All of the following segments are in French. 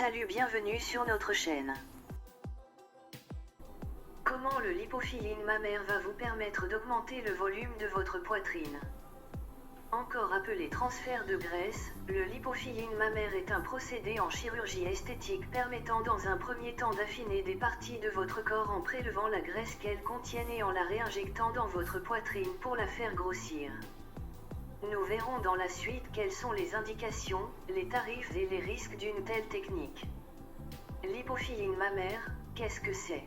Salut, bienvenue sur notre chaîne. Comment le lipofilling mammaire va vous permettre d'augmenter le volume de votre poitrine? Encore appelé transfert de graisse, le lipofilling mammaire est un procédé en chirurgie esthétique permettant dans un premier temps d'affiner des parties de votre corps en prélevant la graisse qu'elles contiennent et en la réinjectant dans votre poitrine pour la faire grossir. Nous verrons dans la suite quelles sont les indications, les tarifs et les risques d'une telle technique. Lipofilling mammaire, qu'est-ce que c'est?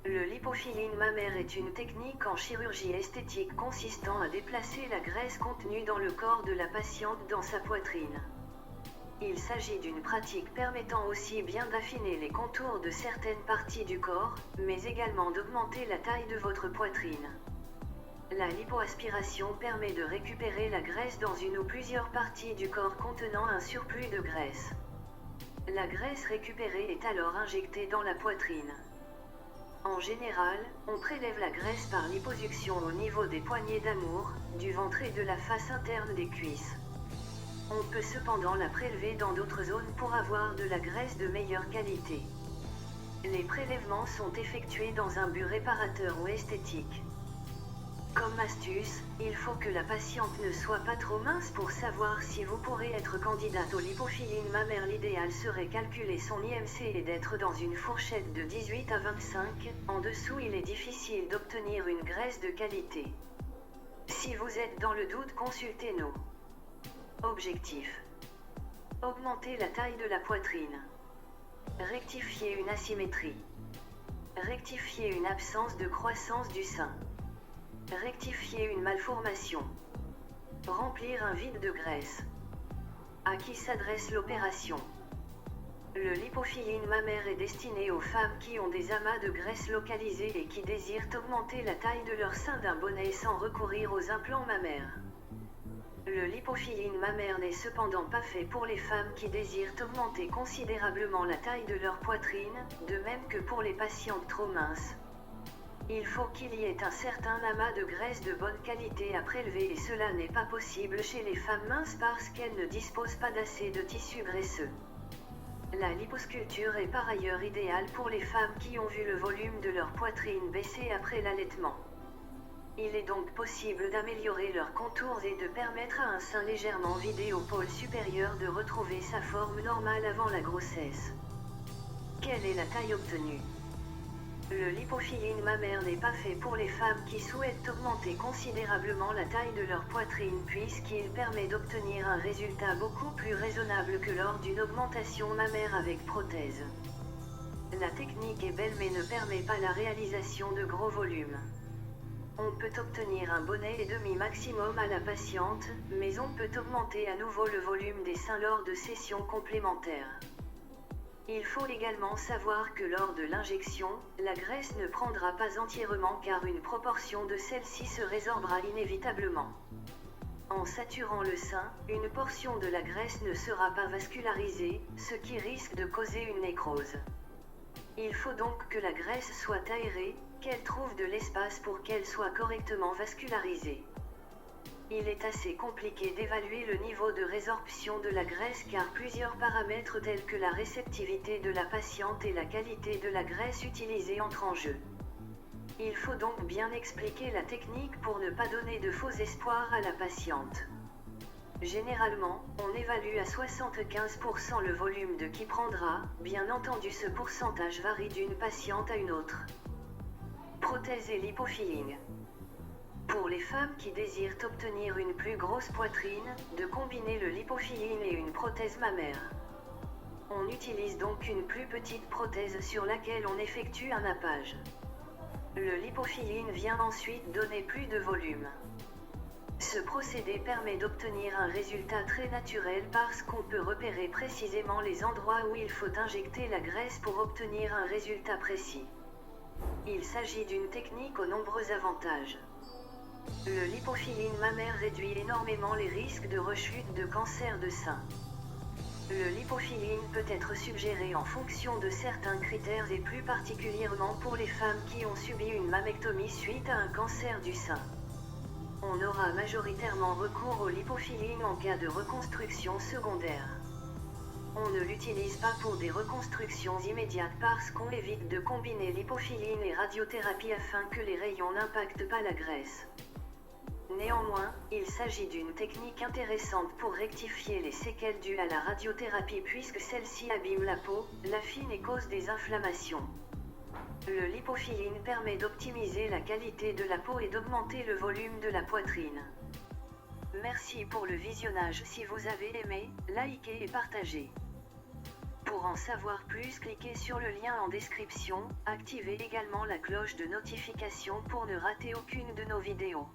Le lipofilling mammaire est une technique en chirurgie esthétique consistant à déplacer la graisse contenue dans le corps de la patiente dans sa poitrine. Il s'agit d'une pratique permettant aussi bien d'affiner les contours de certaines parties du corps, mais également d'augmenter la taille de votre poitrine. La lipoaspiration permet de récupérer la graisse dans une ou plusieurs parties du corps contenant un surplus de graisse. La graisse récupérée est alors injectée dans la poitrine. En général, on prélève la graisse par liposuction au niveau des poignées d'amour, du ventre et de la face interne des cuisses. On peut cependant la prélever dans d'autres zones pour avoir de la graisse de meilleure qualité. Les prélèvements sont effectués dans un but réparateur ou esthétique. Comme astuce, il faut que la patiente ne soit pas trop mince pour savoir si vous pourrez être candidate au lipofilling mammaire. L'idéal serait calculer son IMC et d'être dans une fourchette de 18 à 25, en dessous il est difficile d'obtenir une graisse de qualité. Si vous êtes dans le doute, consultez-nous. Objectif: augmenter la taille de la poitrine. Rectifier une asymétrie. Rectifier une absence de croissance du sein. Rectifier une malformation. Remplir un vide de graisse. À qui s'adresse l'opération? Le lipofilling mammaire est destiné aux femmes qui ont des amas de graisse localisés et qui désirent augmenter la taille de leur sein d'un bonnet sans recourir aux implants mammaires. Le lipofilling mammaire n'est cependant pas fait pour les femmes qui désirent augmenter considérablement la taille de leur poitrine, de même que pour les patientes trop minces. Il faut qu'il y ait un certain amas de graisse de bonne qualité à prélever et cela n'est pas possible chez les femmes minces parce qu'elles ne disposent pas d'assez de tissu graisseux. La liposculpture est par ailleurs idéale pour les femmes qui ont vu le volume de leur poitrine baisser après l'allaitement. Il est donc possible d'améliorer leurs contours et de permettre à un sein légèrement vidé au pôle supérieur de retrouver sa forme normale avant la grossesse. Quelle est la taille obtenue? Le lipofilling mammaire n'est pas fait pour les femmes qui souhaitent augmenter considérablement la taille de leur poitrine puisqu'il permet d'obtenir un résultat beaucoup plus raisonnable que lors d'une augmentation mammaire avec prothèse. La technique est belle mais ne permet pas la réalisation de gros volumes. On peut obtenir un bonnet et demi maximum à la patiente, mais on peut augmenter à nouveau le volume des seins lors de sessions complémentaires. Il faut également savoir que lors de l'injection, la graisse ne prendra pas entièrement car une proportion de celle-ci se résorbera inévitablement. En saturant le sein, une portion de la graisse ne sera pas vascularisée, ce qui risque de causer une nécrose. Il faut donc que la graisse soit aérée, qu'elle trouve de l'espace pour qu'elle soit correctement vascularisée. Il est assez compliqué d'évaluer le niveau de résorption de la graisse car plusieurs paramètres tels que la réceptivité de la patiente et la qualité de la graisse utilisée entrent en jeu. Il faut donc bien expliquer la technique pour ne pas donner de faux espoirs à la patiente. Généralement, on évalue à 75% le volume de qui prendra, bien entendu ce pourcentage varie d'une patiente à une autre. Prothèse et lipofilling. Pour les femmes qui désirent obtenir une plus grosse poitrine, de combiner le lipofilling et une prothèse mammaire. On utilise donc une plus petite prothèse sur laquelle on effectue un nappage. Le lipofilling vient ensuite donner plus de volume. Ce procédé permet d'obtenir un résultat très naturel parce qu'on peut repérer précisément les endroits où il faut injecter la graisse pour obtenir un résultat précis. Il s'agit d'une technique aux nombreux avantages. Le lipofilling mammaire réduit énormément les risques de rechute de cancer de sein. Le lipofilling peut être suggéré en fonction de certains critères et plus particulièrement pour les femmes qui ont subi une mammectomie suite à un cancer du sein. On aura majoritairement recours au lipofilling en cas de reconstruction secondaire. On ne l'utilise pas pour des reconstructions immédiates parce qu'on évite de combiner lipofilline et radiothérapie afin que les rayons n'impactent pas la graisse. Néanmoins, il s'agit d'une technique intéressante pour rectifier les séquelles dues à la radiothérapie puisque celle-ci abîme la peau, l'affine et cause des inflammations. Le lipofilling permet d'optimiser la qualité de la peau et d'augmenter le volume de la poitrine. Merci pour le visionnage. Si vous avez aimé, likez et partagez. Pour en savoir plus, cliquez sur le lien en description, activez également la cloche de notification pour ne rater aucune de nos vidéos.